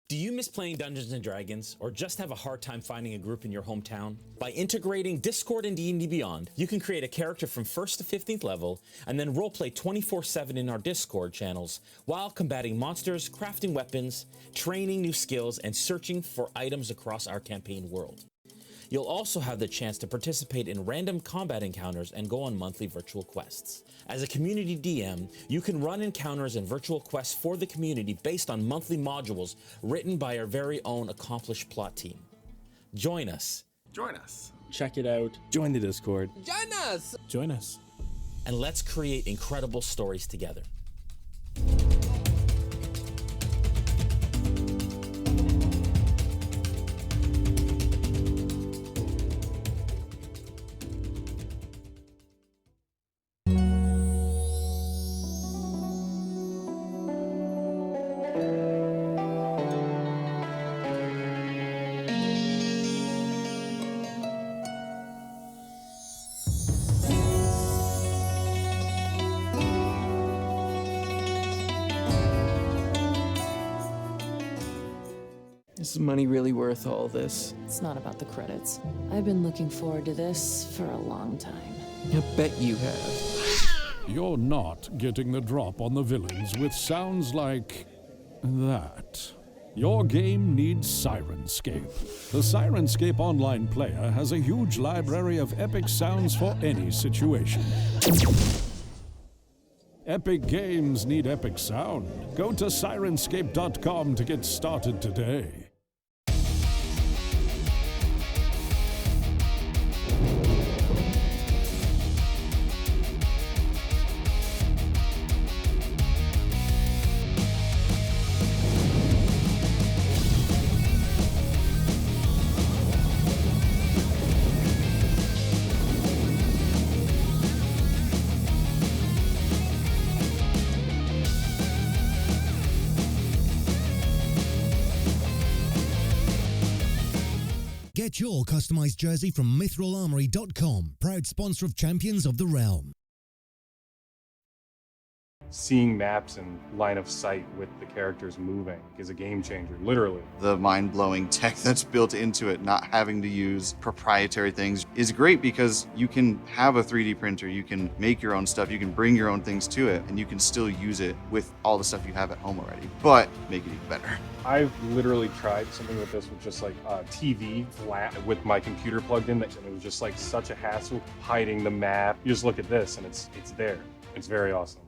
Do you miss playing Dungeons & Dragons, or just have a hard time finding a group in your hometown? By integrating Discord and D&D Beyond, you can create a character from 1st to 15th level, and then roleplay 24/7 in our Discord channels, while combating monsters, crafting weapons, training new skills, and searching for items across our campaign world. You'll also have the chance to participate in random combat encounters and go on monthly virtual quests. As a community DM, you can run encounters and virtual quests for the community based on monthly modules written by our very own accomplished plot team. Join us. Join us. Check it out. Join the Discord. Join us! Join us. And let's create incredible stories together. Is money really worth all this? It's not about the credits. I've been looking forward to this for a long time. I bet you have. You're not getting the drop on the villains with sounds like that. Your game needs Sirenscape. The Sirenscape online player has a huge library of epic sounds for any situation. Epic games need epic sound. Go to Sirenscape.com to get started today. Get your customized jersey from MithrilArmory.com, proud sponsor of Champions of the Realm. Seeing maps and line of sight with the characters moving is a game changer, literally. The mind-blowing tech that's built into it, not having to use proprietary things, is great because you can have a 3D printer, you can make your own stuff, you can bring your own things to it, and you can still use it with all the stuff you have at home already, but make it even better. I've literally tried something with this with just like a TV flat with my computer plugged in, and it was just like such a hassle hiding the map. You just look at this and it's there. It's very awesome.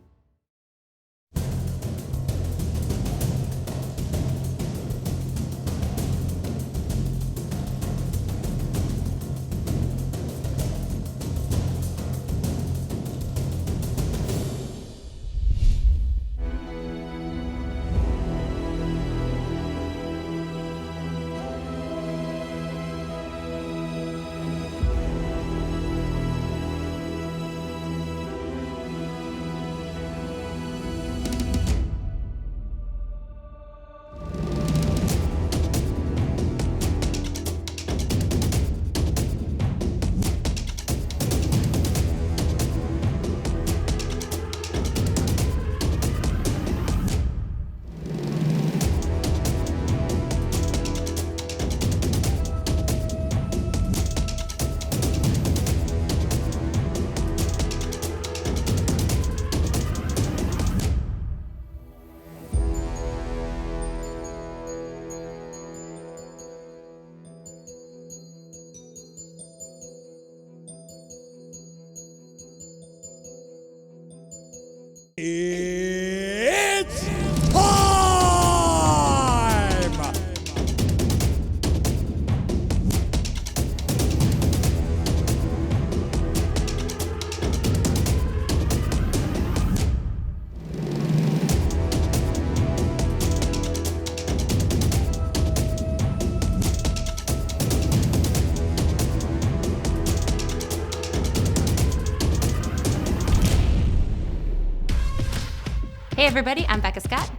It's time! Hey everybody, I'm Becca Scott.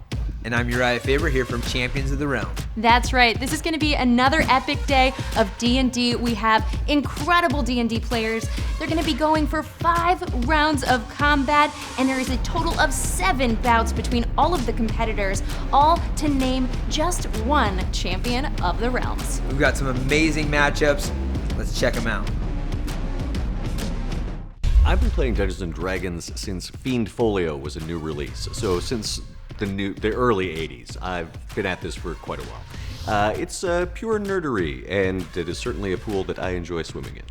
And I'm Urijah Faber here from Champions of the Realm. That's right. This is going to be another epic day of D&D. We have incredible D&D players. They're going to be going for 5 rounds of combat, and there is a total of 7 bouts between all of the competitors, all to name just one champion of the realms. We've got some amazing matchups. Let's check them out. I've been playing Dungeons & Dragons since Fiend Folio was a new release, so since the early 80s. I've been at this for quite a while. It's pure nerdery, and it is certainly a pool that I enjoy swimming in.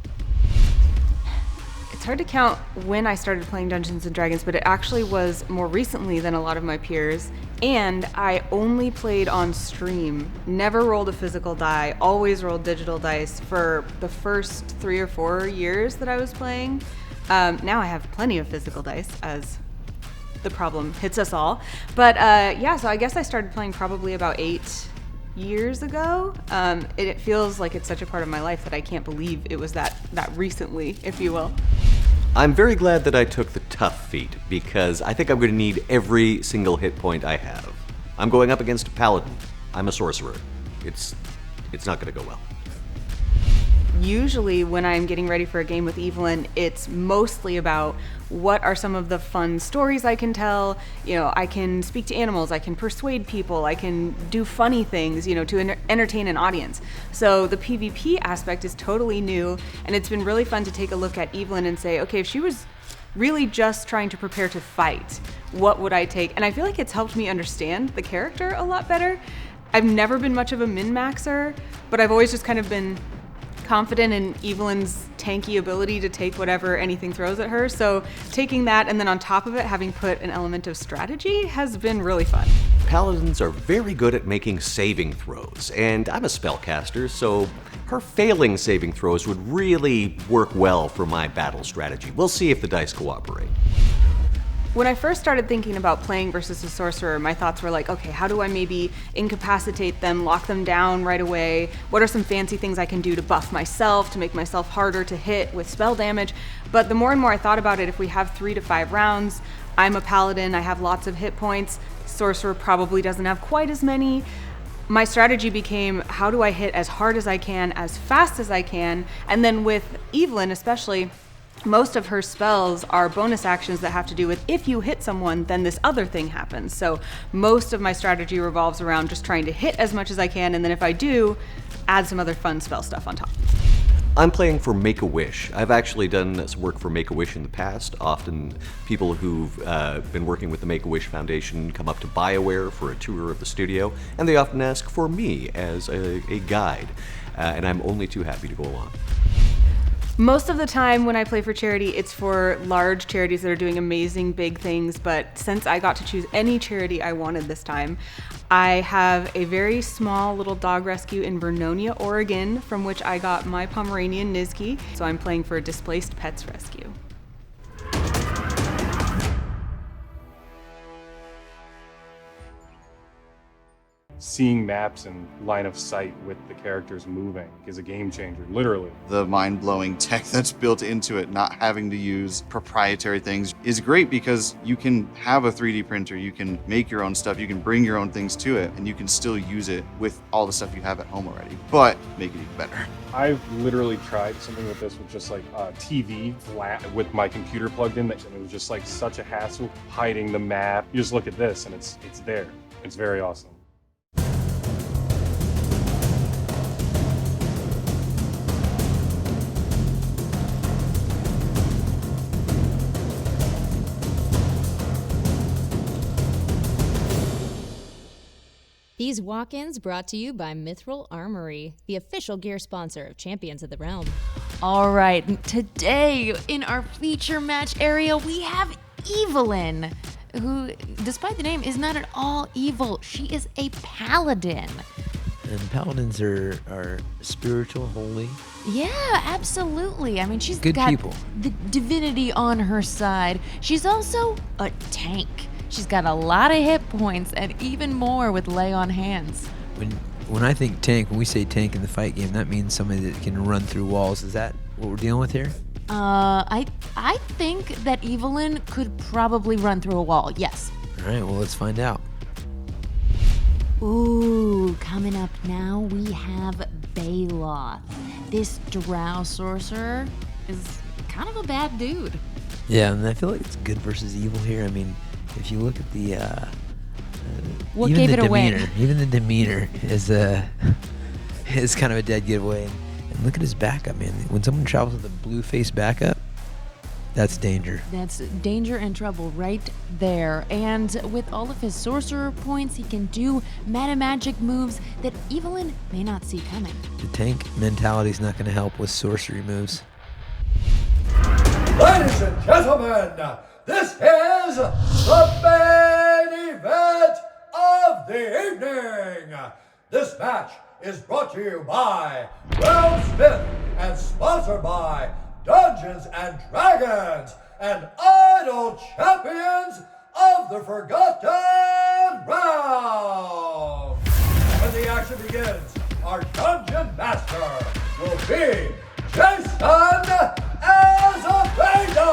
It's hard to count when I started playing Dungeons & Dragons, but it actually was more recently than a lot of my peers, and I only played on stream. Never rolled a physical die, always rolled digital dice for the first 3 or 4 years that I was playing. Now I have plenty of physical dice, as the problem hits us all. But yeah, so I guess I started playing probably about 8 years ago. It feels like it's such a part of my life that I can't believe it was that recently, if you will. I'm very glad that I took the tough feat, because I think I'm going to need every single hit point I have. I'm going up against a paladin. I'm a sorcerer. It's not going to go well. Usually when I'm getting ready for a game with Evelyn, it's mostly about what are some of the fun stories I can tell. You know, I can speak to animals, I can persuade people, I can do funny things, you know, to entertain an audience. So the PvP aspect is totally new, and it's been really fun to take a look at Evelyn and say, okay, if she was really just trying to prepare to fight, what would I take? And I feel like it's helped me understand the character a lot better. I've never been much of a min-maxer, but I've always just kind of been confident in Evelyn's tanky ability to take whatever anything throws at her. So taking that and then on top of it having put an element of strategy has been really fun. Paladins are very good at making saving throws, and I'm a spellcaster, so her failing saving throws would really work well for my battle strategy. We'll see if the dice cooperate. When I first started thinking about playing versus a sorcerer, my thoughts were like, okay, how do I maybe incapacitate them, lock them down right away? What are some fancy things I can do to buff myself, to make myself harder to hit with spell damage? But the more and more I thought about it, if we have 3 to 5 rounds, I'm a paladin, I have lots of hit points, sorcerer probably doesn't have quite as many. My strategy became, how do I hit as hard as I can, as fast as I can? And then with Evelyn especially, most of her spells are bonus actions that have to do with if you hit someone, then this other thing happens. So most of my strategy revolves around just trying to hit as much as I can, and then if I do, add some other fun spell stuff on top. I'm playing for Make-A-Wish. I've actually done some work for Make-A-Wish in the past. Often people who've been working with the Make-A-Wish Foundation come up to BioWare for a tour of the studio, and they often ask for me as a guide, and I'm only too happy to go along. Most of the time when I play for charity, it's for large charities that are doing amazing big things, but since I got to choose any charity I wanted this time, I have a very small little dog rescue in Vernonia, Oregon, from which I got my Pomeranian Nizki, so I'm playing for a Displaced Pets Rescue. Seeing maps and line of sight with the characters moving is a game changer, literally. The mind-blowing tech that's built into it, not having to use proprietary things, is great because you can have a 3D printer, you can make your own stuff, you can bring your own things to it, and you can still use it with all the stuff you have at home already, but make it even better. I've literally tried something with this with just like a TV flat with my computer plugged in, and it was just like such a hassle hiding the map. You just look at this and it's there. It's very awesome. These walk-ins brought to you by Mithril Armory, the official gear sponsor of Champions of the Realm. All right, today in our feature match area, we have Evelyn, who, despite the name, is not at all evil. She is a paladin. And paladins are spiritual, holy. Yeah, absolutely. I mean, she's good got people. The divinity on her side. She's also a tank. She's got a lot of hit points and even more with lay on hands. When I think tank, when we say tank in the fight game, that means somebody that can run through walls. Is that what we're dealing with here? I think that Evelyn could probably run through a wall, yes. All right, well, let's find out. Ooh, coming up now we have Baloth. This drow sorcerer is kind of a bad dude. Yeah, and I feel like it's good versus evil here. I mean, if you look at the What even gave the it away? demeanor, even the demeanor is kind of a dead giveaway. And look at his backup, man. When someone travels with a blue face backup, that's danger. That's danger and trouble right there. And with all of his sorcerer points, he can do meta magic moves that Evelyn may not see coming. The tank mentality is not going to help with sorcery moves. Ladies and gentlemen, this is the main event of the evening. This match is brought to you by RealmSmith and sponsored by Dungeons and Dragons and idol champions of the Forgotten Realm. When the action begins, our dungeon master will be Jason Azevedo.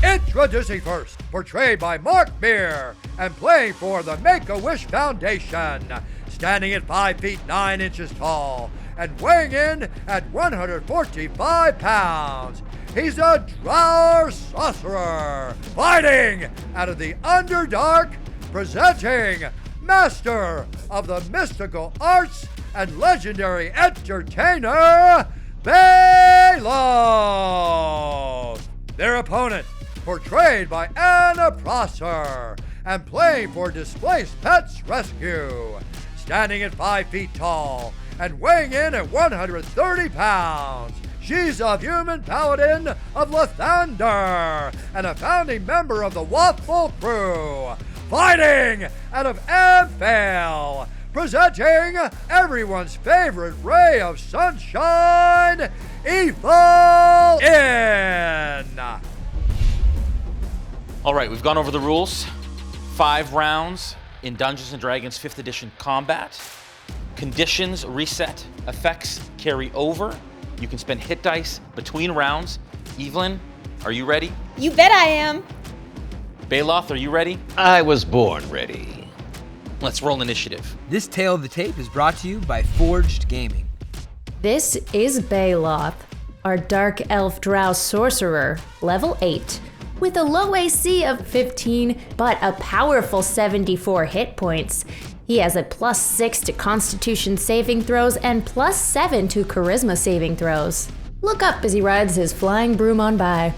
Introducing first, portrayed by Meer and playing for the Make-A-Wish Foundation, standing at 5 feet 9 inches tall and weighing in at 145 pounds. He's a drow sorcerer, fighting out of the Underdark, presenting Master of the Mystical Arts and legendary entertainer, Baloth. Their opponent, portrayed by Anna Prosser and playing for Displaced Pets Rescue, standing at 5 feet tall and weighing in at 130 pounds. She's a human paladin of Lathander and a founding member of the Waffle Crew, fighting out of Amphail, presenting everyone's favorite ray of sunshine, Evil In. All right, we've gone over the rules. 5 rounds in Dungeons & Dragons 5th edition combat. Conditions reset, effects carry over. You can spend hit dice between rounds. Evelyn, are you ready? You bet I am. Baloth, are you ready? I was born ready. Let's roll initiative. This tale of the tape is brought to you by Forged Gaming. This is Baloth, our dark elf drow sorcerer, level 8, with a low AC of 15, but a powerful 74 hit points. He has a +6 to Constitution saving throws and +7 to Charisma saving throws. Look up as he rides his flying broom on by.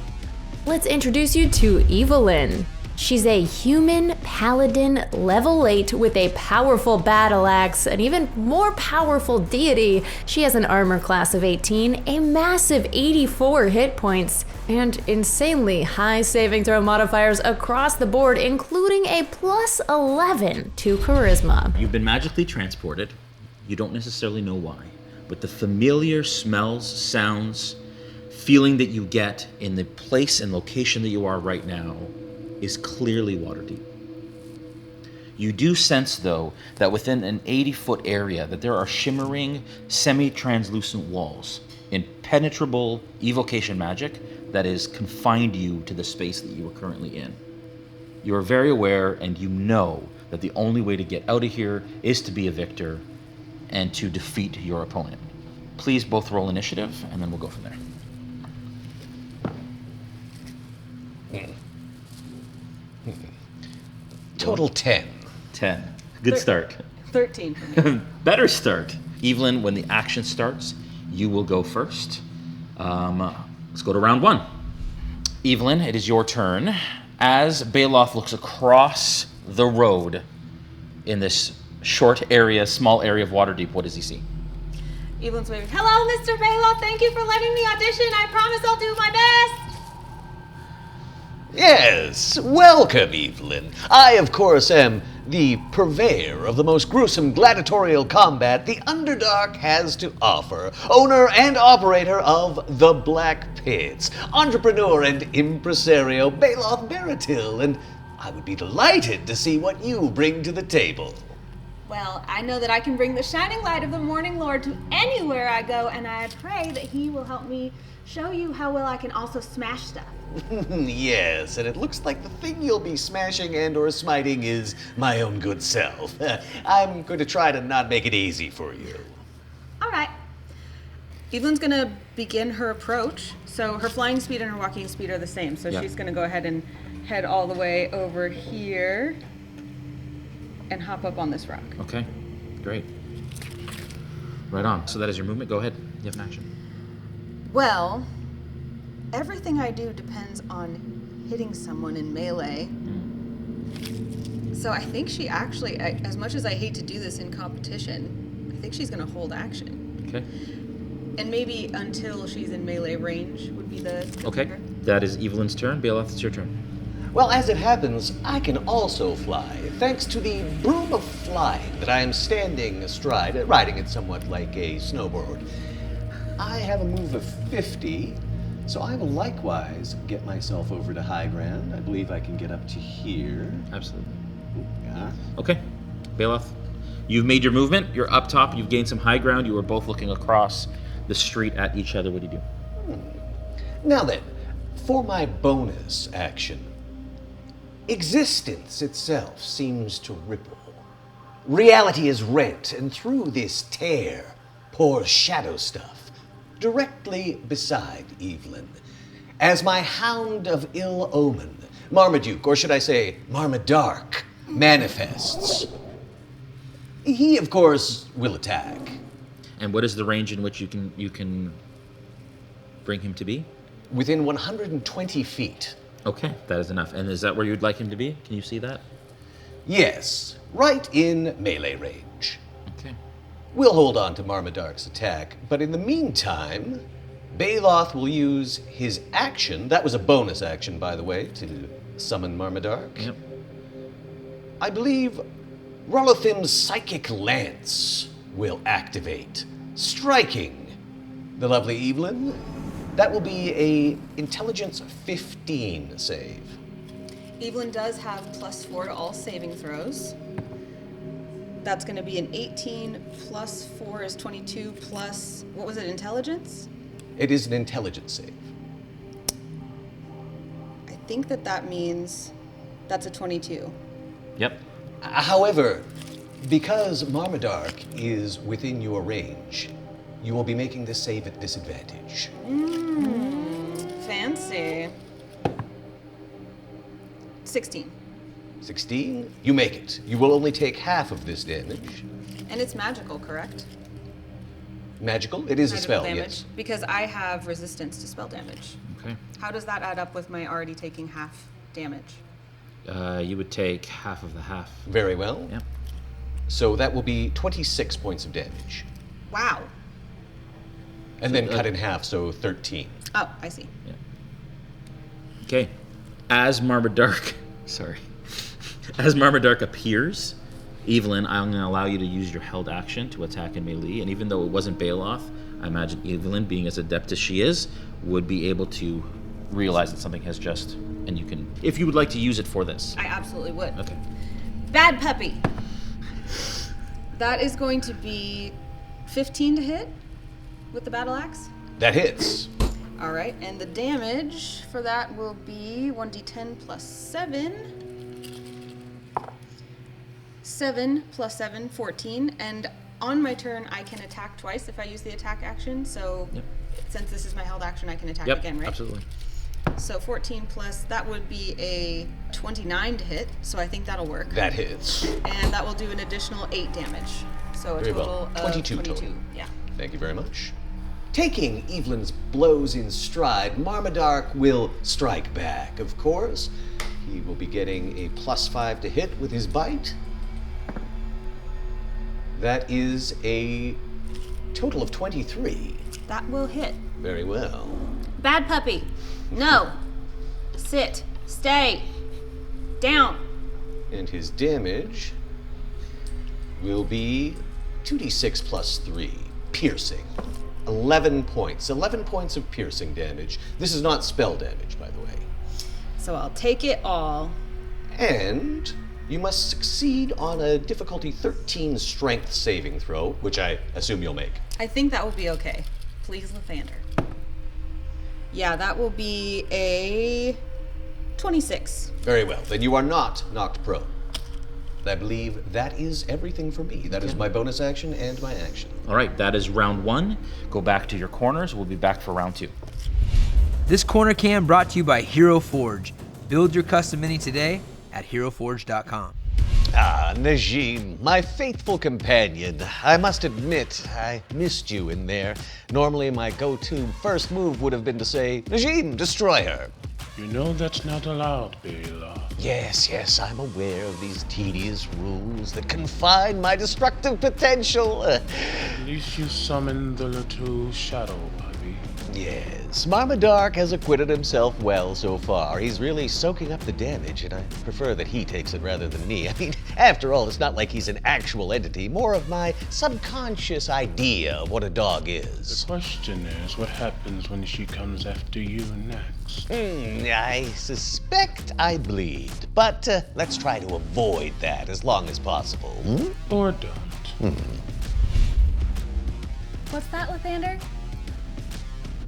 Let's introduce you to Evelyn. She's a human paladin level 8 with a powerful battle axe, an even more powerful deity. She has an armor class of 18, a massive 84 hit points, and insanely high saving throw modifiers across the board, including a +11 to charisma. You've been magically transported. You don't necessarily know why, but the familiar smells, sounds, feeling that you get in the place and location that you are right now is clearly Waterdeep. You do sense, though, that within an 80-foot area that there are shimmering, semi-translucent walls, impenetrable evocation magic that has confined you to the space that you are currently in. You are very aware, and you know that the only way to get out of here is to be a victor and to defeat your opponent. Please both roll initiative, and then we'll go from there. Total 10. 10. Good start. 13 for me. Better start. Evelyn, when the action starts, you will go first. Let's go to round 1. Evelyn, it is your turn. As Baloth looks across the road in this short area, small area of Waterdeep, what does he see? Evelyn's waving. Hello, Mr. Baloth. Thank you for letting me audition. I promise I'll do my best. Yes, welcome, Evelyn. I, of course, am the purveyor of the most gruesome gladiatorial combat the Underdark has to offer, owner and operator of the Black Pits, entrepreneur and impresario Baloth Baratil, and I would be delighted to see what you bring to the table. Well, I know that I can bring the shining light of the Morning Lord to anywhere I go, and I pray that he will help me show you how well I can also smash stuff. Yes, and it looks like the thing you'll be smashing and or smiting is my own good self. I'm going to try to not make it easy for you. All right. Evelyn's going to begin her approach. So her flying speed and her walking speed are the same. So she's going to go ahead and head all the way over here and hop up on this rock. Okay, great. Right on. So that is your movement. Go ahead. You have an action. Well, everything I do depends on hitting someone in melee. So I think she actually, as much as I hate to do this in competition, I think she's going to hold action. Okay. And maybe until she's in melee range would be the... Okay. That is Evelyn's turn. Bailoff, it's your turn. Well, as it happens, I can also fly, thanks to the broom of flying that I am standing astride, riding it somewhat like a snowboard. I have a move of 50, so I will likewise get myself over to high ground. I believe I can get up to here. Absolutely. Yeah. Okay. Bailoff, you've made your movement. You're up top. You've gained some high ground. You were both looking across the street at each other. What do you do? Now then, for my bonus action, existence itself seems to ripple. Reality is rent, and through this tear pours shadow stuff directly beside Evelyn. As my hound of ill omen, Marmaduke, or should I say Marmadark, manifests. He, of course, will attack. And what is the range in which you can bring him to be? Within 120 feet. Okay, that is enough. And is that where you'd like him to be? Can you see that? Yes, right in melee range. Okay. We'll hold on to Marmadark's attack, but in the meantime, Bailoff will use his action. That was a bonus action, by the way, to summon Marmadark. Yep. I believe Rolothim's Psychic Lance will activate, striking the lovely Evelyn. That will be a Intelligence 15 save. Evelyn does have +4 to all saving throws. That's going to be an 18 plus 4 is 22 plus, what was it, intelligence? It is an intelligence save. I think that means that's a 22. Yep. However, because Marmadark is within your range, you will be making this save at disadvantage. Fancy. 16. 16? You make it. You will only take half of this damage. And it's magical, correct? Magical? It is magical a spell, damage, yes. Because I have resistance to spell damage. Okay. How does that add up with my already taking half damage? You would take half of the half. Very well. Yep. So that will be 26 points of damage. Wow. And then cut in half, so 13. Oh, I see. Yeah. Okay. As Marmadark, as Marmadark appears, Evelyn, I'm going to allow you to use your held action to attack in melee. And even though it wasn't Bailoff, I imagine Evelyn, being as adept as she is, would be able to realize that something has just, and you can, if you would like to use it for this. I absolutely would. Okay. Bad puppy. That is going to be 15 to hit with the battle axe. That hits. All right, and the damage for that will be 1d10 plus 7. 7 plus 7, 14. And on my turn, I can attack twice if I use the attack action. So since this is my held action, I can attack again, right? Absolutely. So 14 plus, that would be a 29 to hit. So I think that'll work. That hits. And that will do an additional 8 damage. So a Very total well. of 22 total. Yeah. Thank you very much. Taking Evelyn's blows in stride, Marmadark will strike back, of course. He will be getting a +5 to hit with his bite. That is a total of 23. That will hit. Very well. Bad puppy. No. Sit. Stay. Down. And his damage will be 2d6 plus 3, piercing. 11 points. 11 points of piercing damage. This is not spell damage, by the way. So I'll take it all. And You must succeed on a difficulty 13 strength saving throw, which I assume you'll make. I think that will be okay. Please, Lathander. Yeah, that will be a 26. Very well. Then you are not knocked prone. I believe that is everything for me. That is my bonus action and my action. All right, that is round 1. Go back to your corners. We'll be back for round 2. This corner cam brought to you by Hero Forge. Build your custom mini today at heroforge.com. Ah, Najim, my faithful companion. I must admit, I missed you in there. Normally, my go-to first move would have been to say, Najim, destroy her. You know that's not allowed, Bela. Yes, I'm aware of these tedious rules that confine my destructive potential. At least you summoned the little shadow puppy. Yes, Marmadark has acquitted himself well so far. He's really soaking up the damage, and I prefer that he takes it rather than me. I mean, after all, it's not like he's an actual entity, more of my subconscious idea of what a dog is. The question is, what happens when she comes after you next? I suspect I bleed, but let's try to avoid that as long as possible. Or don't. What's that, Lathander?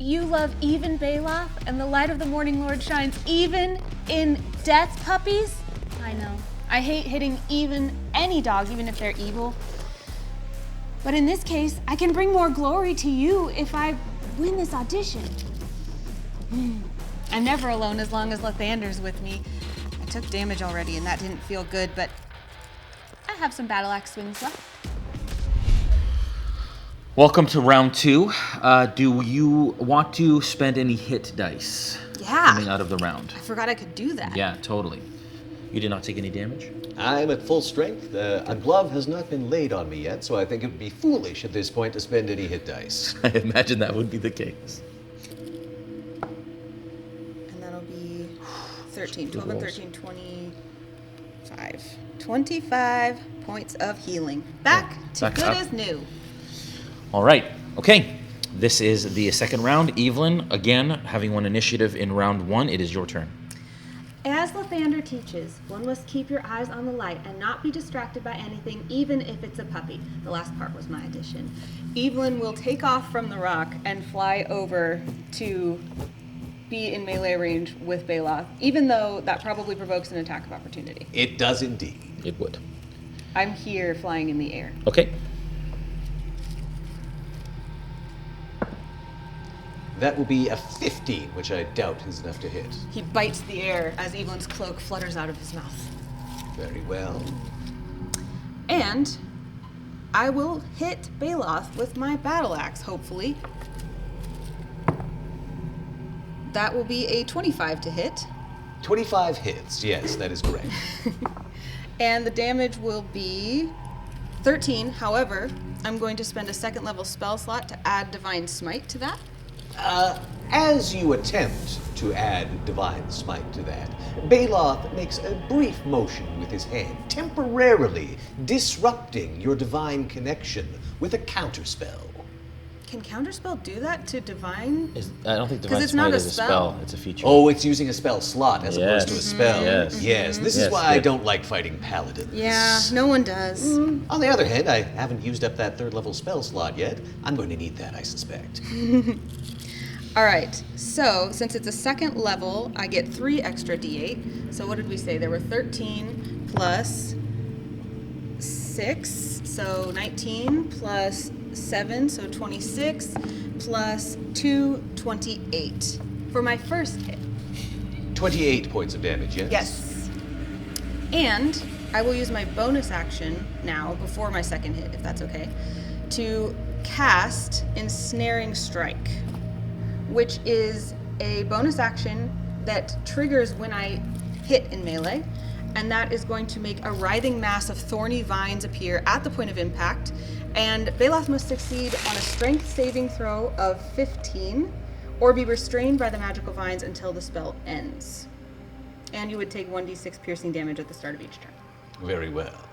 You love even Baloth, and the light of the Morning Lord shines even in death puppies? I know. I hate hitting even any dog, even if they're evil. But in this case, I can bring more glory to you if I win this audition. I'm never alone as long as Lathander's with me. I took damage already, and that didn't feel good, but I have some battle axe swings left. Welcome to round 2. Do you want to spend any hit dice coming out of the round? I forgot I could do that. Yeah, totally. You did not take any damage? I'm at full strength. A glove has not been laid on me yet, so I think it would be foolish at this point to spend any hit dice. I imagine that would be the case. And that'll be 13, 12 and 13, 25. 25 points of healing. Back to Back good up. as new. All right. Okay. This is the second round. Evelyn, again, having won initiative in round 1, it is your turn. As Lathander teaches, one must keep your eyes on the light and not be distracted by anything, even if it's a puppy. The last part was my addition. Evelyn will take off from the rock and fly over to be in melee range with Baloth, even though that probably provokes an attack of opportunity. It does indeed. It would. I'm here flying in the air. Okay. That will be a 15, which I doubt is enough to hit. He bites the air as Evelyn's cloak flutters out of his mouth. Very well. And I will hit Baloth with my battle axe, hopefully. That will be a 25 to hit. 25 hits, yes, that is correct. And the damage will be 13. However, I'm going to spend a second level spell slot to add Divine Smite to that. As you attempt to add Divine Smite to that, Baloth makes a brief motion with his hand, temporarily disrupting your divine connection with a counterspell. Can Counterspell do that to Divine? I don't think 'Cause Divine it's not Smite a is a spell. spell. It's a feature. Oh, it's using a spell slot as opposed to a Yes. spell. Yes. Yes, this is Yes, why I good. don't like fighting paladins. Yeah, no one does. On the other hand, I haven't used up that third level spell slot yet. I'm going to need that, I suspect. All right, so since it's a second level, I get 3 extra d8. So what did we say? There were 13 plus 6, so 19 plus 7, so 26, plus 2, 28 for my first hit. 28 points of damage, yes? Yes. And I will use my bonus action now, before my second hit, if that's okay, to cast Ensnaring Strike, which is a bonus action that triggers when I hit in melee, and that is going to make a writhing mass of thorny vines appear at the point of impact, and Baloth must succeed on a strength saving throw of 15, or be restrained by the magical vines until the spell ends. And you would take 1d6 piercing damage at the start of each turn. Very well.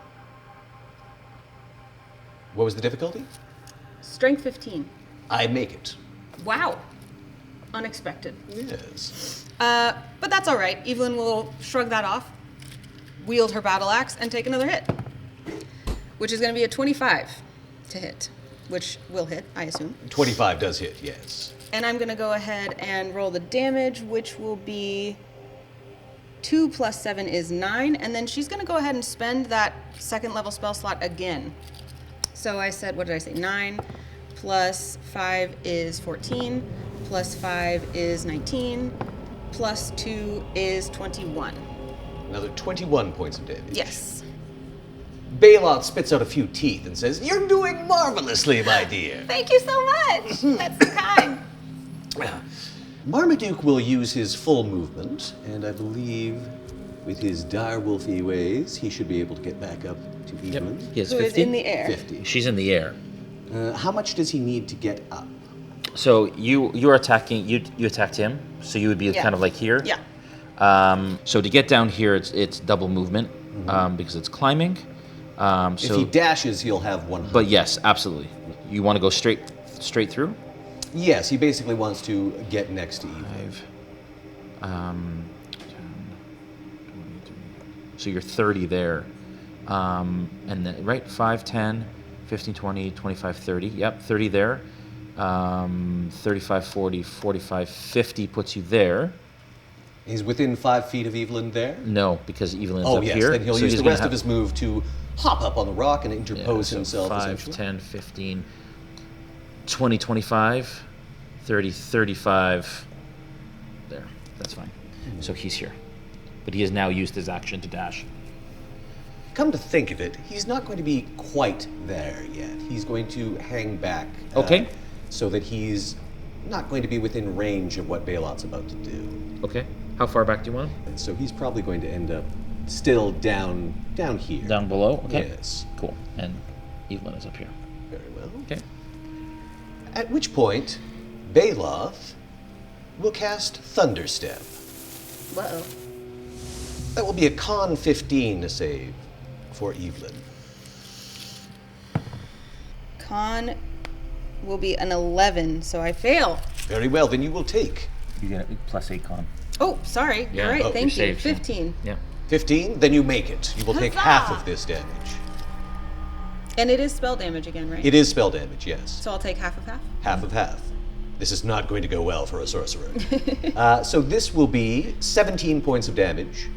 What was the difficulty? Strength 15. I make it. Wow. Unexpected. Yes. But that's all right. Evelyn will shrug that off. wield her battle axe and take another hit, which is going to be a 25 to hit, which will hit, I assume. 25 does hit, yes. And I'm going to go ahead and roll the damage, which will be 2 plus 7 is 9. And then she's going to go ahead and spend that second level spell slot again. So I said, what did I say? 9 plus 5 is 14, plus 5 is 19, plus 2 is 21. Another 21 points of damage. Yes. Bailoff spits out a few teeth and says, "You're doing marvelously, my dear." Thank you so much. That's so kind. Marmaduke will use his full movement, and I believe with his direwolfy ways, he should be able to get back up to Evelyn. He has Who 50. is in the air. 50. She's in the air. How much does he need to get up? So you're attacking. You attacked him. So you would be kind of like here. Yeah. So to get down here, it's double movement because it's climbing. If So he dashes, he'll have 100. But yes, absolutely. You want to go straight through? Yes, he basically wants to get next to Evelyn. 10, 23. So you're 30 there. And then, right, 5, 10, 15, 20, 25, 30. Yep, 30 there. 35, 40, 45, 50 puts you there. He's within 5 feet of Evelyn there? No, because Evelyn's Oh, up yes, here. then he'll so use he's the gonna rest of his move to hop up on the rock and interpose so himself. 5, essentially. 10, 15, 20, 25, 30, 35. There, that's fine. So he's here. But he has now used his action to dash. Come to think of it, he's not going to be quite there yet. He's going to hang back. Okay. So that he's not going to be within range of what Balot's about to do. Okay. How far back do you want him? And so he's probably going to end up still down here. Down below? Okay. Yes. Cool. And Evelyn is up here. Very well. Okay. At which point, Baloth will cast Thunderstep. Whoa. That will be a con 15 to save for Evelyn. Con will be an 11, so I fail. Very well, then you will take. You get a plus 8 con. Oh, sorry. Yeah. All right, Oh, thank you're you. saved, yeah. 15. Yeah. 15, then you make it. You will take Huzzah! half of this damage. And it is spell damage again, right? It is spell damage, yes. So I'll take half of half? Half of half. This is not going to go well for a sorcerer. So this will be 17 points of damage,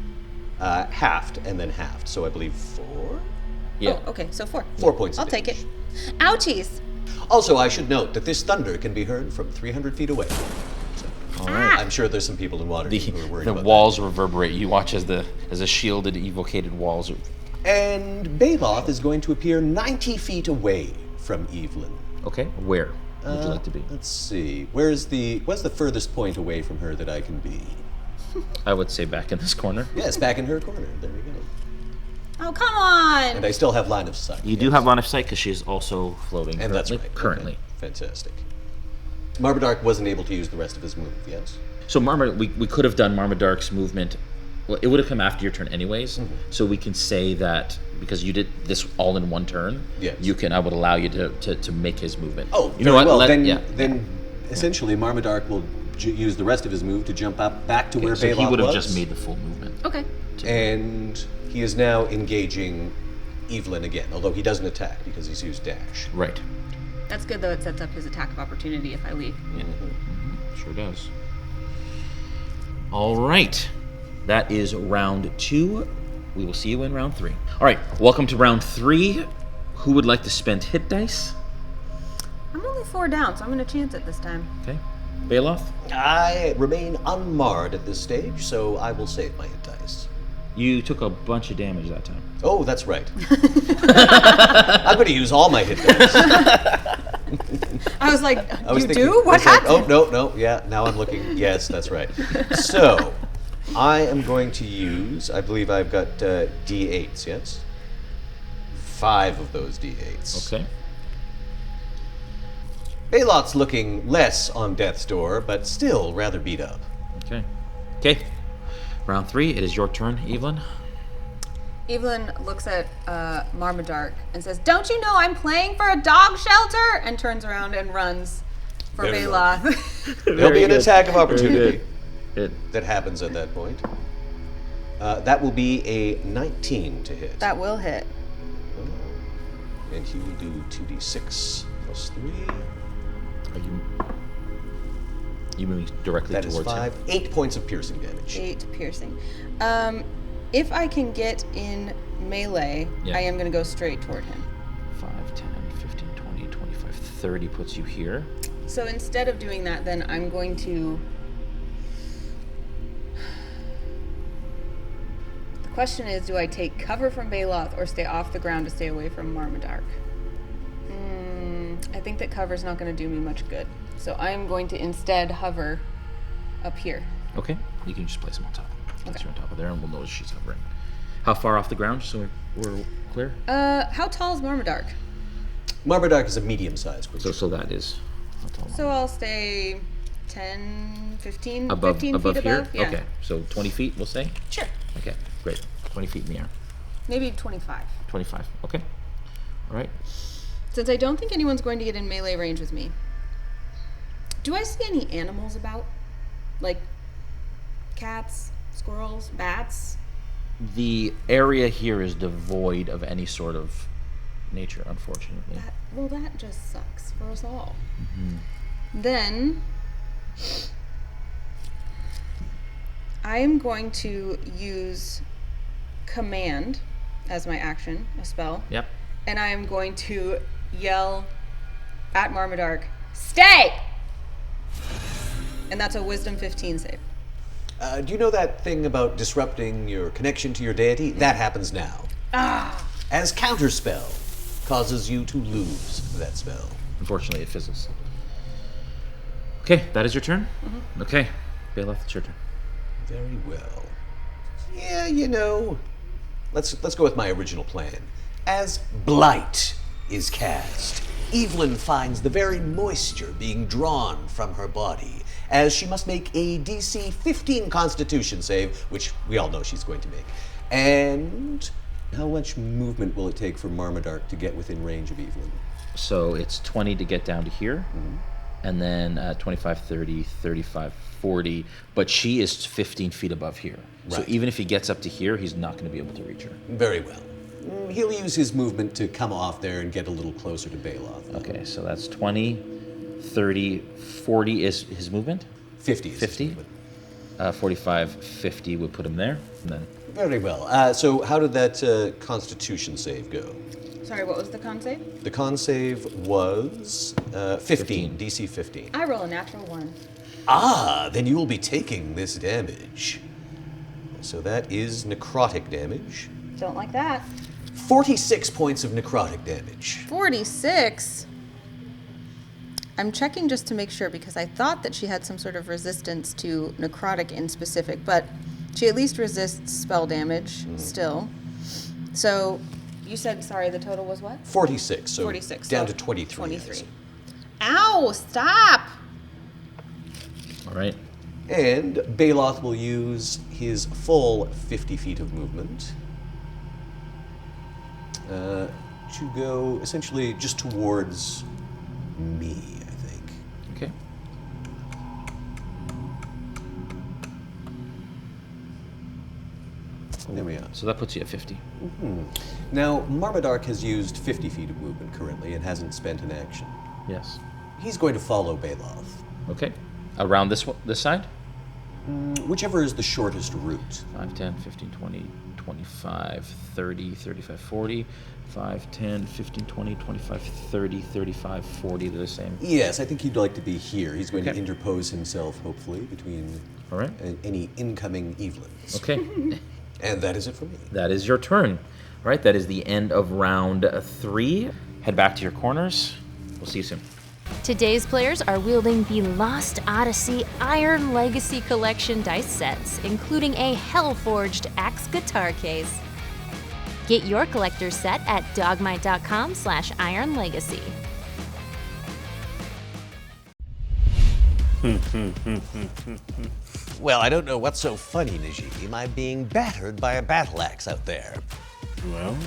halved and then halved. So I believe 4? Yeah. Oh, okay, so 4. 4 points I'll of take damage. it. Ouchies. Also, I should note that this thunder can be heard from 300 feet away. So, All right. I'm sure there's some people in Waterdeep who are worried The about walls reverberate. You watch as the shielded, evocated walls. that. And Baloth is going to appear 90 feet away from Evelyn. Okay. Where would you like to be? Let's see. What's the furthest point away from her that I can be? I would say back in this corner. Yes, back in her corner. There we go. Oh, come on. And I still have line of sight. You do have line of sight because she's also floating. And that's right. Currently. Okay. Fantastic. Marmadark wasn't able to use the rest of his move, yes? So we could have done Marmadark's movement. Well, it would have come after your turn anyways. Mm-hmm. So we can say that because you did this all in one turn, Yes. I would allow you to make his movement. Oh, you know what? well, Let- then essentially Marmadark will use the rest of his move to jump up back to where so Baloth he would have was. just made the full movement. Okay. And he is now engaging Evelyn again, although he doesn't attack because he's used dash. Right. That's good, though. It sets up his attack of opportunity if I leave. Yeah. Sure does. All right. That is round 2. We will see you in round 3. All right. Welcome to round 3. Who would like to spend hit dice? I'm only 4 down, so I'm going to chance it this time. Okay. Baloth? I remain unmarred at this stage, so I will save my hit dice. You took a bunch of damage that time. Oh, that's right. I'm going to use all my hit dice. I was like, I was you thinking- do? I What was like, happened? oh, no, yeah, now I'm looking. Yes, that's right. So, I am going to use, I believe I've got D8s, yes? 5 of those D8s. Okay. Balot's looking less on death's door, but still rather beat up. Okay. Okay. Round 3. It is your turn, Evelyn. Evelyn looks at Marmadark and says, "Don't you know I'm playing for a dog shelter?" And turns around and runs for Very Baloth. There'll be an good. attack of Very opportunity good. that happens at that point. That will be a 19 to hit. That will hit. And he will do 2d6 plus 3. You moving directly that towards is 5. him? 8 points of piercing damage. 8 piercing. If I can get in melee, Yeah. I am going to go straight toward him. 5, 10, 15, 20, 25, 30 puts you here. So instead of doing that, then I'm going to... The question is, do I take cover from Baloth or stay off the ground to stay away from Marmadark? I think that cover's not going to do me much good. So I'm going to instead hover up here. Okay, you can just place him on top. Place her on top of there, and we'll notice she's hovering. How far off the ground, just so we're clear? How tall is Marmadark? Marmadark is a medium-sized creature. So that is... How tall? So I'll stay 10, 15, Above 15 above feet here? above? Yeah. Okay, so 20 feet, we'll say? Sure. Okay, great. 20 feet in the air. Maybe 25. 25, okay. All right. Since I don't think anyone's going to get in melee range with me, do I see any animals about? Like cats, squirrels, bats? The area here is devoid of any sort of nature, unfortunately. That just sucks for us all. Mm-hmm. Then I am going to use command as my action, a spell. Yep. And I am going to yell at Marmadark, "Stay!" And that's a Wisdom 15 save. Do you know that thing about disrupting your connection to your deity? That happens now. As counterspell, causes you to lose that spell. Unfortunately, it fizzles. Okay, that is your turn? Mm-hmm. Okay, Baloth, it's your turn. Very well. Yeah, you know, let's go with my original plan. As Blight is cast, Evelyn finds the very moisture being drawn from her body, as she must make a DC 15 Constitution save, which we all know she's going to make. And how much movement will it take for Marmadark to get within range of Evelyn? So it's 20 to get down to here, and then 25, 30, 35, 40, but she is 15 feet above here. So Right. even if he gets up to here, he's not going to be able to reach her. Very well. He'll use his movement to come off there and get a little closer to Baloth. Okay, so that's 20, 30, 40 is his movement? 50 is 50? his movement. 45, 50 would put him there, and then... Very well. So how did that Constitution save go? Sorry, what was the con save? The con save was 15, DC 15. I roll a natural 1. Then you will be taking this damage. So that is necrotic damage. Don't like that. 46 points of necrotic damage. 46? I'm checking just to make sure because I thought that she had some sort of resistance to necrotic in specific, but she at least resists spell damage still. So you said, sorry, the total was what? 46, so 46, down so to 23. 23. Ow, stop! All right. And Baloth will use his full 50 feet of movement to go essentially just towards me, I think. Okay. There we are. So that puts you at 50. Now, Marmadark has used 50 feet of movement currently and hasn't spent an action. Yes. He's going to follow Baloth. Okay. Around this side? Whichever is the shortest route. 5, 10, 15, 20, 25, 30, 35, 40. 5, 10, 15, 20, 25, 30, 35, 40. They're the same. Yes, I think he'd like to be here. He's going to Okay. interpose himself, hopefully, between any incoming Evelyns. Okay. And that is it for me. That is your turn. All right, that is the end of round 3. Head back to your corners. We'll see you soon. Today's players are wielding the Lost Odyssey Iron Legacy Collection dice sets, including a Hellforged axe guitar case. Get your collector's set at dogmite.com/ironlegacy. Well, I don't know what's so funny, Najim. I'm being battered by a battle axe out there. Well,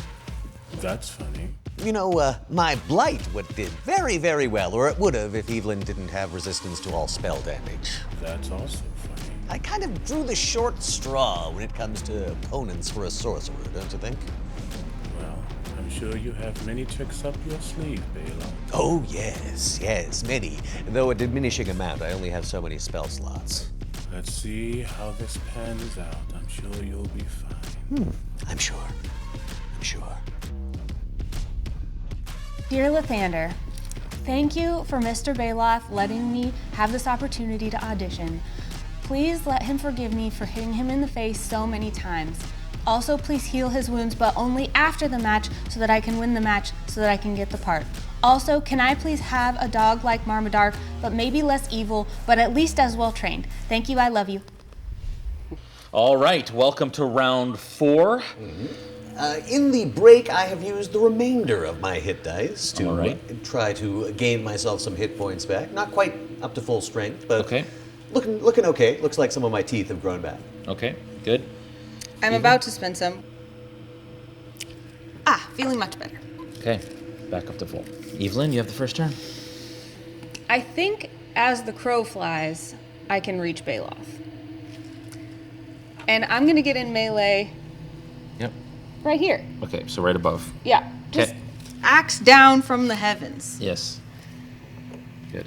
that's funny. You know, my Blight did very, very well, or it would have if Evelyn didn't have resistance to all spell damage. That's also funny. I kind of drew the short straw when it comes to opponents for a sorcerer, don't you think? Well, I'm sure you have many tricks up your sleeve, Baylor. Oh, yes, many. Though a diminishing amount, I only have so many spell slots. Let's see how this pans out. I'm sure you'll be fine. I'm sure. Dear Lathander, thank you for Mr. Bailoff letting me have this opportunity to audition. Please let him forgive me for hitting him in the face so many times. Also, please heal his wounds, but only after the match so that I can win the match so that I can get the part. Also, can I please have a dog like Marmadark, but maybe less evil, but at least as well trained? Thank you, I love you. All right, welcome to round 4. In the break, I have used the remainder of my hit dice to All right. try to gain myself some hit points back. Not quite up to full strength, but Okay. looking okay. Looks like some of my teeth have grown back. Okay, good. I'm about to spend some. Feeling much better. Okay, back up to full. Evelyn, you have the first turn. I think as the crow flies, I can reach Bailoff. And I'm gonna get in melee Yep. right here. Okay, so right above. Yeah, just Okay. axe down from the heavens. Yes. Good.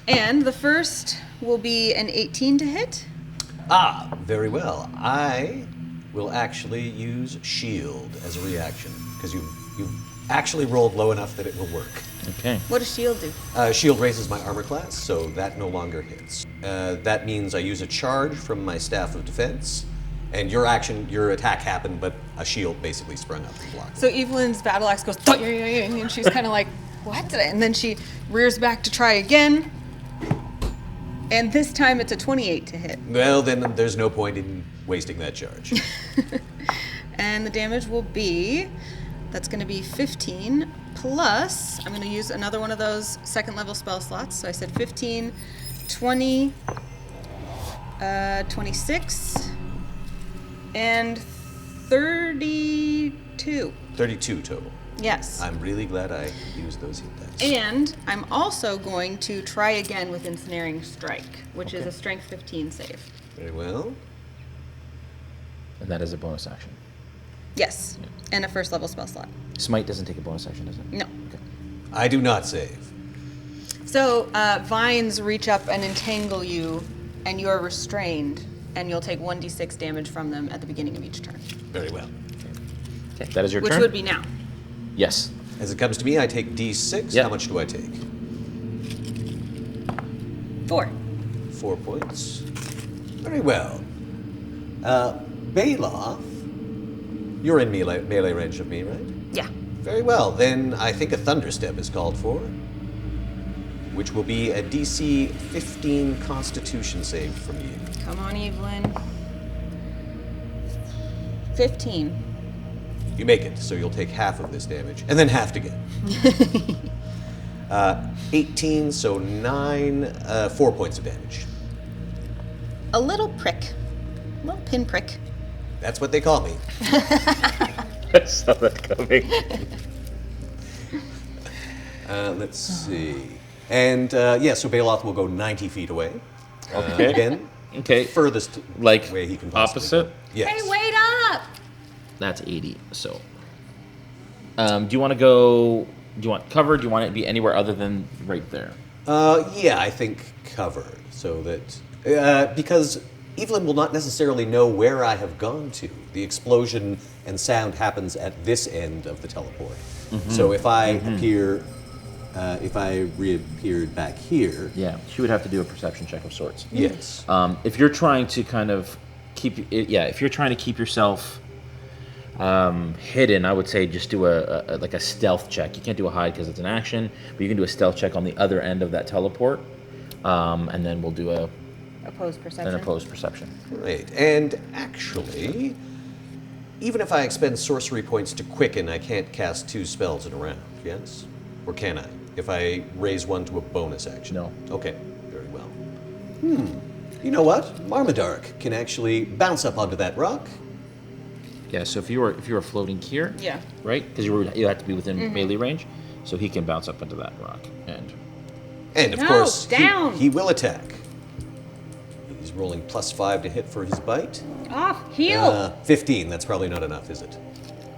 And the first will be an 18 to hit. Very well. I will actually use shield as a reaction because you've actually rolled low enough that it will work. Okay. What does shield do? Shield raises my armor class, so that no longer hits. That means I use a charge from my staff of defense, and your attack happened, but a shield basically sprung up and blocked. So Evelyn's battle axe goes, and she's kind of like, what? And then she rears back to try again. And this time it's a 28 to hit. Well, then there's no point in wasting that charge. And the damage will be, that's going to be 15 plus, I'm going to use another one of those second level spell slots. So I said 15, 20, 26, and 32. 32 total. Yes. I'm really glad I used those hit dice. And I'm also going to try again with Ensnaring Strike, which is a Strength 15 save. Very well. And that is a bonus action. Yes, and a first level spell slot. Smite doesn't take a bonus action, does it? No. Okay. I do not save. So vines reach up and entangle you, and you are restrained, and you'll take 1d6 damage from them at the beginning of each turn. Very well. Okay, that is your Which turn. would be now. Yes. As it comes to me, I take D6. Yep. How much do I take? 4. 4 points. Very well. Bailoff, you're in melee range of me, right? Yeah. Very well. Then I think a Thunderstep is called for, which will be a DC 15 Constitution save from you. Come on, Evelyn. 15. You make it, so you'll take half of this damage, and then half again. 18, so 9, 4 points of damage. A little prick. A little pinprick. That's what they call me. I saw that coming. Let's see. And so Bailoff will go 90 feet away. Okay. Again. Okay. Furthest like way he can possibly opposite? go. Yes. Hey, wait up! That's 80. So, do you want to go? Do you want cover? Do you want it to be anywhere other than right there? Yeah, I think cover, so that because Evelyn will not necessarily know where I have gone to. The explosion and sound happens at this end of the teleport. Mm-hmm. So if I appear, if I reappeared back here, Yeah, she would have to do a perception check of sorts. yes, If you're trying to kind of if you're trying to keep yourself hidden, I would say just do a stealth check. You can't do a hide because it's an action, but you can do a stealth check on the other end of that teleport, and then we'll do an Opposed perception. opposed perception. right. And actually, even if I expend sorcery points to quicken, I can't cast 2 spells in a round. Yes, or can I? If I raise one to a bonus action. No. Okay. Very well. You know what? Marmadark can actually bounce up onto that rock. Yeah. So if you were floating here, Yeah. right? Because you have to be within melee range, so he can bounce up into that rock and. And of No, course, down. He will attack. He's rolling +5 to hit for his bite. Off, heal! 15, that's probably not enough, is it?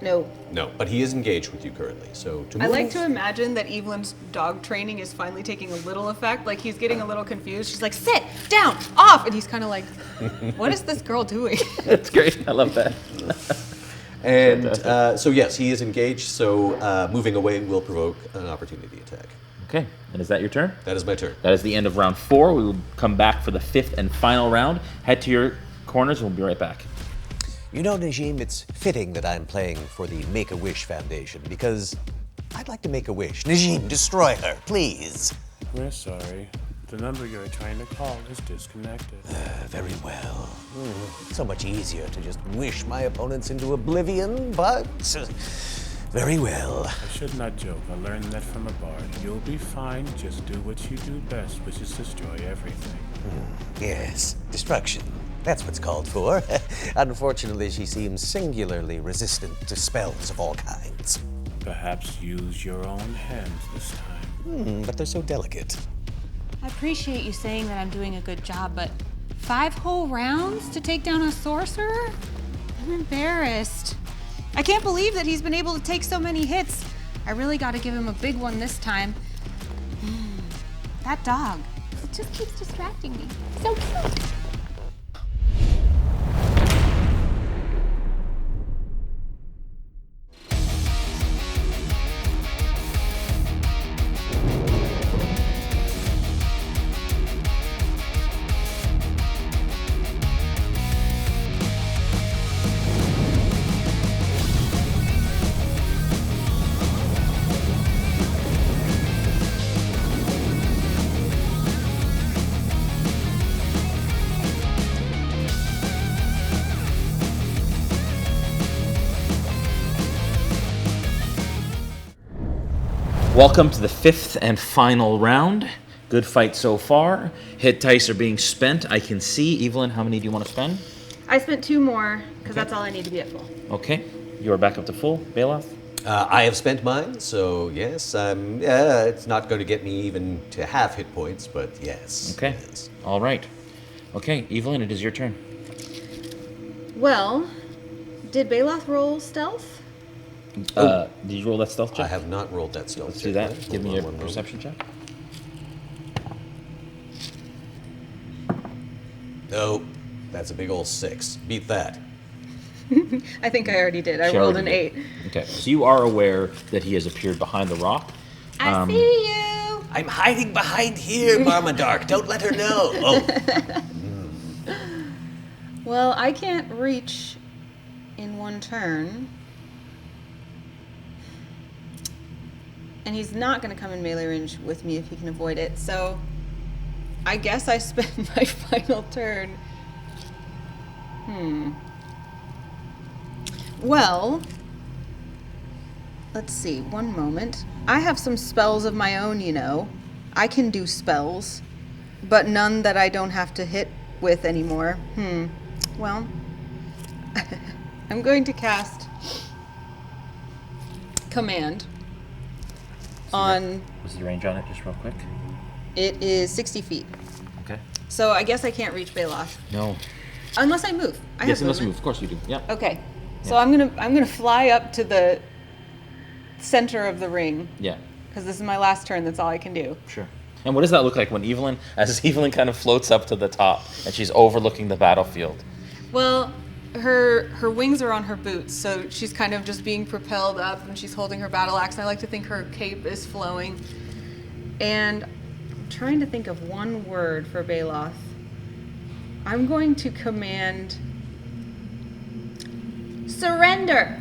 No. No, but he is engaged with you currently, so to move... I like to imagine that Evelyn's dog training is finally taking a little effect. Like, he's getting a little confused. She's like, sit, down, off! And he's kind of like, what is this girl doing? That's great. I love that. And so yes, he is engaged, so moving away will provoke an opportunity attack. Okay, and is that your turn? That is my turn. That is the end of round 4. We will come back for the 5th and final round. Head to your corners, and we'll be right back. You know, Najim, it's fitting that I'm playing for the Make-A-Wish Foundation because I'd like to make a wish. Najim, destroy her, please. We're sorry. The number you're trying to call is disconnected. Very well. So much easier to just wish my opponents into oblivion, but very well. I should not joke. I learned that from a bard. You'll be fine. Just do what you do best, which is destroy everything. Yes, destruction. That's what's called for. Unfortunately, she seems singularly resistant to spells of all kinds. Perhaps use your own hands this time. But they're so delicate. I appreciate you saying that I'm doing a good job, but 5 whole rounds to take down a sorcerer? I'm embarrassed. I can't believe that he's been able to take so many hits. I really got to give him a big one this time. That dog, it just keeps distracting me. So cute. Welcome to the 5th and final round. Good fight so far. Hit dice are being spent. I can see. Evelyn, how many do you want to spend? I spent 2 more, because that's all I need to be at full. Okay. You are back up to full. Bailoff? I have spent mine, so yes, it's not going to get me even to half hit points, but yes. Okay. Yes. All right. Okay, Evelyn, it is your turn. Well, did Bailoff roll stealth? Did you roll that stealth check? I have not rolled that stealth Let's check. do that. Right? Give Hold me on a one perception check. Nope. That's a big old 6. Beat that. I think I already did. I She rolled already an 8. did. Okay, so you are aware that he has appeared behind the rock. I see you. I'm hiding behind here, Marmadark. Don't let her know. Oh. Well, I can't reach in one turn. And he's not going to come in melee range with me if he can avoid it. So I guess I spend my final turn. Well, let's see. One moment. I have some spells of my own, you know. I can do spells, but none that I don't have to hit with anymore. Well, I'm going to cast Command on... What's the range on it, just real quick? It is 60 feet. Okay. So I guess I can't reach Bailoff. No. Unless I move. I Yes, have unless you movement. move. Of course you do. Yeah. Okay. So I'm gonna fly up to the center of the ring. Yeah. Because this is my last turn. That's all I can do. Sure. And what does that look like when Evelyn, as Evelyn kind of floats up to the top and she's overlooking the battlefield? Well, her wings are on her boots, so she's kind of just being propelled up, and she's holding her battle axe. I like to think her cape is flowing. And I'm trying to think of one word for Bailoff. I'm going to command surrender.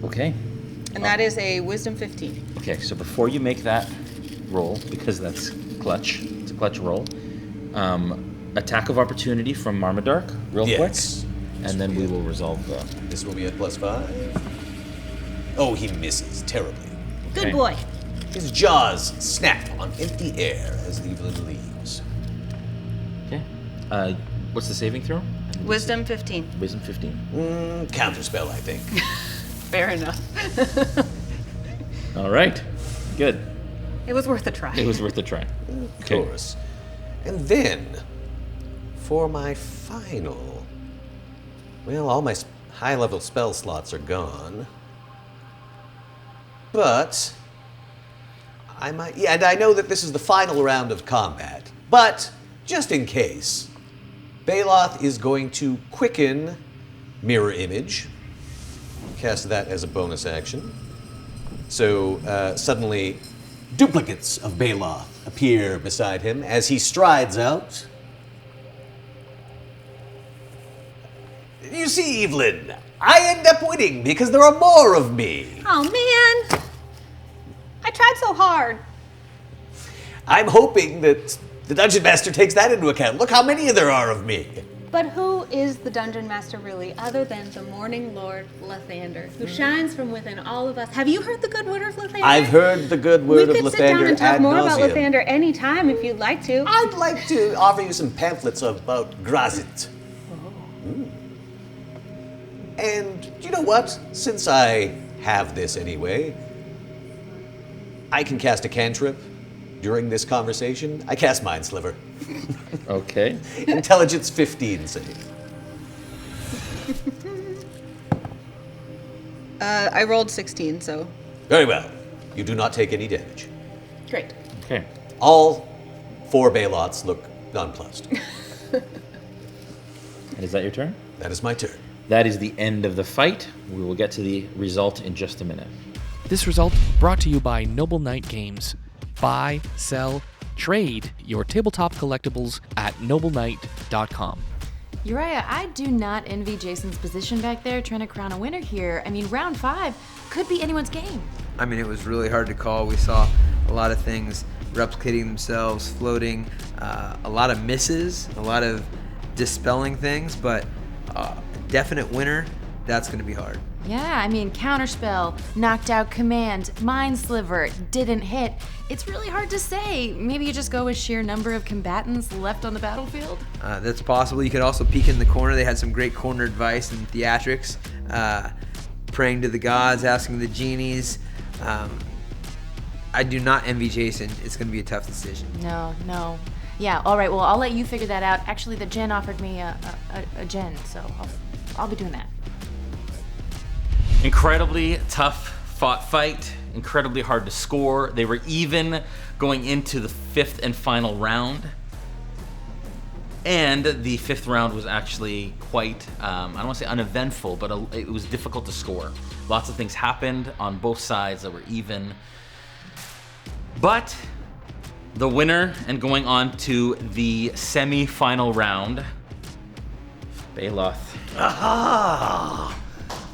Okay. And that is a wisdom 15. Okay, so before you make that roll, because that's clutch, it's a clutch roll, attack of opportunity from Marmadark, real quick, and then we will resolve the... This will be at +5. Oh, he misses terribly. Good boy. His jaws snap on empty air as Evelyn leaves. Okay. What's the saving throw? Wisdom 15. Wisdom 15. Counterspell, I think. Fair enough. All right. Good. It was worth a try. It was worth a try. Of course. And then, for my final... Well, all my high-level spell slots are gone. But... I might... Yeah, and I know that this is the final round of combat. But, just in case, Baloth is going to quicken Mirror Image. Cast that as a bonus action. So, suddenly, duplicates of Baloth appear beside him as he strides out. You see, Evelyn, I end up winning because there are more of me. Oh, man. I tried so hard. I'm hoping that the Dungeon Master takes that into account. Look how many there are of me. But who is the Dungeon Master really, other than the Morning Lord Lathander, who shines from within all of us? Have you heard the good word of Lathander? I've heard the good word of Lathander. We could sit down and talk ad more about nauseam. Lathander anytime if you'd like to. I'd like to offer you some pamphlets about Grazit. And you know what? Since I have this anyway, I can cast a cantrip during this conversation. I cast Mind Sliver. Okay. Intelligence 15 save. I rolled 16, so. Very well. You do not take any damage. Great. Okay. All 4 Baloths look nonplussed. And is that your turn? That is my turn. That is the end of the fight. We will get to the result in just a minute. This result brought to you by Noble Knight Games. Buy, sell, trade your tabletop collectibles at nobleknight.com. Uriah, I do not envy Jason's position back there trying to crown a winner here. I mean, round 5 could be anyone's game. I mean, it was really hard to call. We saw a lot of things replicating themselves, floating, a lot of misses, a lot of dispelling things, but a definite winner, that's going to be hard. Yeah, I mean, counterspell, knocked out command, mind sliver, didn't hit. It's really hard to say. Maybe you just go with sheer number of combatants left on the battlefield? That's possible. You could also peek in the corner. They had some great corner advice and theatrics. Praying to the gods, asking the genies. I do not envy Jason. It's going to be a tough decision. No. Yeah, all right, well, I'll let you figure that out. Actually, the Jen offered me a Jen, so I'll be doing that. Incredibly tough fought fight, incredibly hard to score. They were even going into the 5th and final round. And the 5th round was actually quite, I don't want to say uneventful, but it was difficult to score. Lots of things happened on both sides that were even. But the winner and going on to the semi-final round, Baloth. Aha!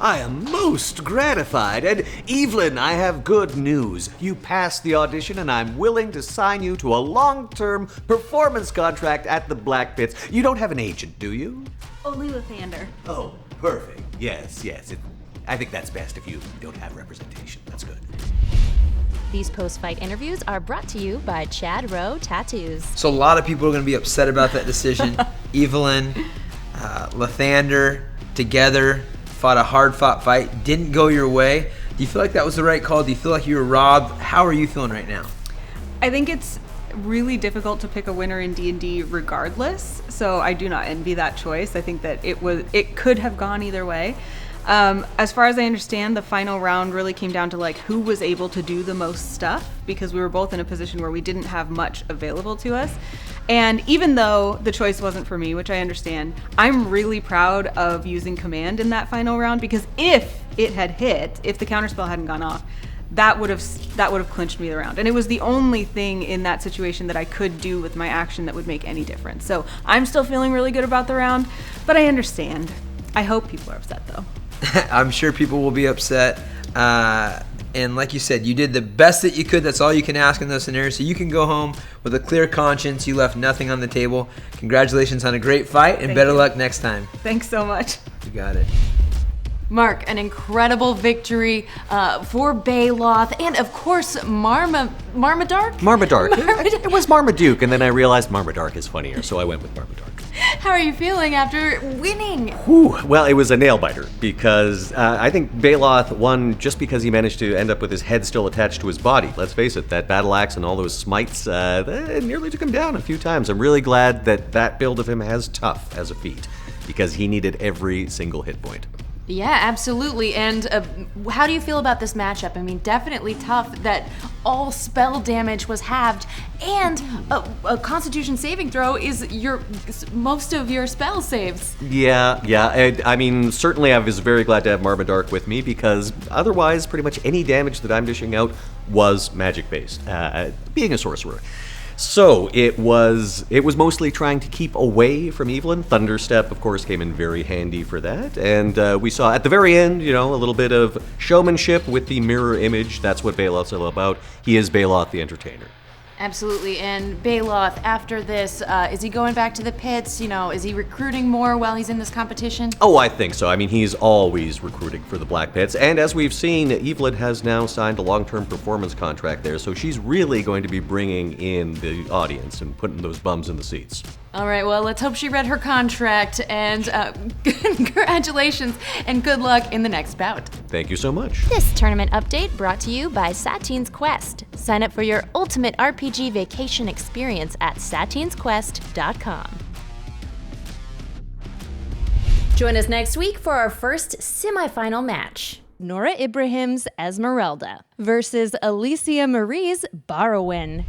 I am most gratified. And Evelyn, I have good news. You passed the audition and I'm willing to sign you to a long-term performance contract at the Black Pits. You don't have an agent, do you? Only Lathander. Oh, perfect. Yes. I think that's best if you don't have representation. That's good. These post-fight interviews are brought to you by Chad Rowe Tattoos. So a lot of people are going to be upset about that decision. Evelyn, Lathander, together, fought a hard-fought fight, didn't go your way. Do you feel like that was the right call? Do you feel like you were robbed? How are you feeling right now? I think it's really difficult to pick a winner in D&D regardless, so I do not envy that choice. I think that it could have gone either way. As far as I understand, the final round really came down to like who was able to do the most stuff, because we were both in a position where we didn't have much available to us. And even though the choice wasn't for me, which I understand, I'm really proud of using command in that final round, because if it had hit, if the counterspell hadn't gone off, that would have clinched me the round. And it was the only thing in that situation that I could do with my action that would make any difference. So I'm still feeling really good about the round, but I understand. I hope people are upset though. I'm sure people will be upset. And like you said, you did the best that you could. That's all you can ask in those scenarios. So you can go home with a clear conscience. You left nothing on the table. Congratulations on a great fight, and better luck next time. Thanks so much. You got it. Mark, an incredible victory for Baloth, and of course, Marmadark? Marmadark. It was Marmaduke, and then I realized Marmadark is funnier, so I went with Marmadark. How are you feeling after winning? Whew. Well, it was a nail biter because I think Baloth won just because he managed to end up with his head still attached to his body. Let's face it, that battle axe and all those smites nearly took him down a few times. I'm really glad that build of him has tough as a feat because he needed every single hit point. Yeah, absolutely. And how do you feel about this matchup? I mean, definitely tough that all spell damage was halved, and a Constitution saving throw is most of your spell saves. Yeah. I mean, certainly I was very glad to have Marmadark with me because otherwise, pretty much any damage that I'm dishing out was magic-based, being a sorcerer. So it was mostly trying to keep away from Evelyn. Thunderstep, of course, came in very handy for that. And we saw at the very end, a little bit of showmanship with the mirror image. That's what Baloth's all about. He is Baloth the Entertainer. Absolutely. And Baloth, after this, is he going back to the pits? Is he recruiting more while he's in this competition? Oh, I think so. I mean, he's always recruiting for the Black Pits. And as we've seen, Evelyn has now signed a long-term performance contract there, so she's really going to be bringing in the audience and putting those bums in the seats. All right, well, let's hope she read her contract, and congratulations and good luck in the next bout. Thank you so much. This tournament update brought to you by Satine's Quest. Sign up for your ultimate RPG vacation experience at satinesquest.com. Join us next week for our first semifinal match. Nora Ibrahim's Esmeralda versus Alicia Marie's Barrowin.